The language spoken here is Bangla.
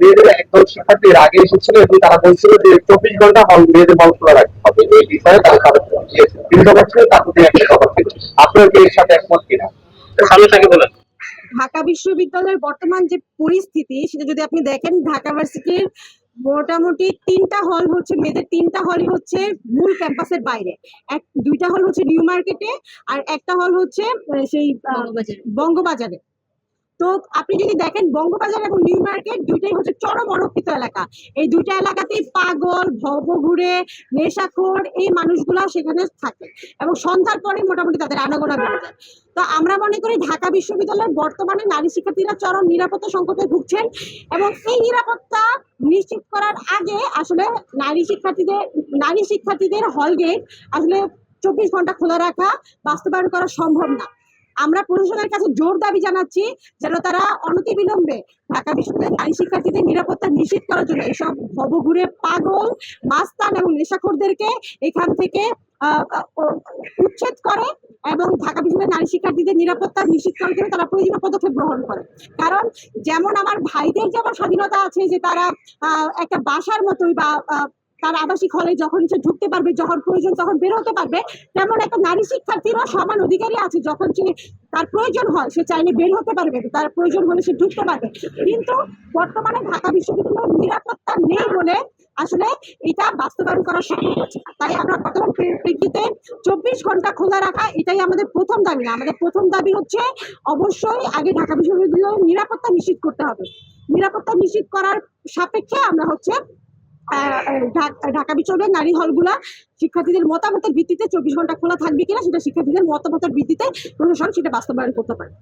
মেয়েদের একদল শিক্ষার্থীর আগে এসেছিল এবং তারা বলছিল যে 24 ঘন্টা হল মেয়েদের হল খোলা রাখতে হবে, এই বিষয়ে তারা তাদের দিয়েছে বিভিন্ন ছিল তার প্রতি একটা কথা ছিল। আপনার কি এর সাথে একমত কিনা? সামনে বলেন। ঢাকা বিশ্ববিদ্যালয়ের বর্তমান যে পরিস্থিতি সেটা যদি আপনি দেখেন, ঢাকা ভার্সিটির মোটামুটি 3টা হল হচ্ছে মেয়েদের, 3টা হলই হচ্ছে মূল ক্যাম্পাসের বাইরে। 2টা হল হচ্ছে নিউ মার্কেটে, আর একটা হল হচ্ছে সেই বঙ্গবাজারে। তো আপনি যদি দেখেন বঙ্গবাজার এবং নিউ মার্কেট দুইটাই হচ্ছে চরম অরক্ষিত এলাকা। এই দুইটা এলাকাতেই পাগল, ভবঘুরে, নেশাখোর এই মানুষগুলা সেখানে থাকে এবং সন্ধ্যার পরে মোটামুটি তাদের আনাগোনা বেড়ে যায়। তো আমরা মনে করি ঢাকা বিশ্ববিদ্যালয়ের বর্তমানে নারী শিক্ষার্থীরা চরম নিরাপত্তা সংকটে ভুগছেন এবং এই নিরাপত্তা নিশ্চিত করার আগে আসলে নারী শিক্ষার্থীদের হল গেট আসলে 24 ঘন্টা খোলা রাখা বাস্তবায়ন করা সম্ভব না। আমরা প্রশাসনের কাছে জোর দাবি জানাচ্ছি যেন তারা অনতিবিলম্বে ঢাকা বিশ্ববিদ্যালয়ের নারী শিক্ষার্থীদের নিরাপত্তা নিশ্চিত করার জন্য এসব ভবঘুরে পাগল, মাস্তান এবং নেশাখোরদেরকে এখান থেকে উচ্ছেদ করে এবং ঢাকা বিশ্ববিদ্যালয়ের নারী শিক্ষার্থীদের নিরাপত্তা নিশ্চিত করার জন্য তারা প্রয়োজনীয় পদক্ষেপ গ্রহণ করে। কারণ যেমন আমার ভাইদের যেমন স্বাধীনতা আছে যে তারা একটা বাসার মতোই বা তার আবাসিক হলে যখন ইচ্ছে ঢুকতে পারবে, যখন প্রয়োজন তখন বের হতে পারবে, তেমন একটা নারী শিক্ষার্থীরও সমান অধিকারী আছে। যখন সে তার প্রয়োজন হয় সে চাইলে বের হতে পারবে, তার প্রয়োজন হলে সে ঢুকতে পারবে। কিন্তু বর্তমানে ঢাকা বিশ্ববিদ্যালয়ের নিরাপত্তা নেই বলে আসলে এটা বাস্তবায়ন করা সম্ভব হচ্ছে। তাই আমরা বর্তমান প্রেক্ষিতে 24 ঘন্টা খোলা রাখা এটাই আমাদের প্রথম দাবি না। আমাদের প্রথম দাবি হচ্ছে অবশ্যই আগে ঢাকা বিশ্ববিদ্যালয়ের নিরাপত্তা নিশ্চিত করতে হবে। নিরাপত্তা নিশ্চিত করার সাপেক্ষে আমরা হচ্ছে ঢাকা বিশ্ববিদ্যালয়ের নারী হলগুলা শিক্ষার্থীদের মতামতের ভিত্তিতে 24 ঘন্টা খোলা থাকবে কিনা সেটা শিক্ষার্থীদের মতামতের ভিত্তিতে প্রশাসন সেটা বাস্তবায়ন করতে পারে।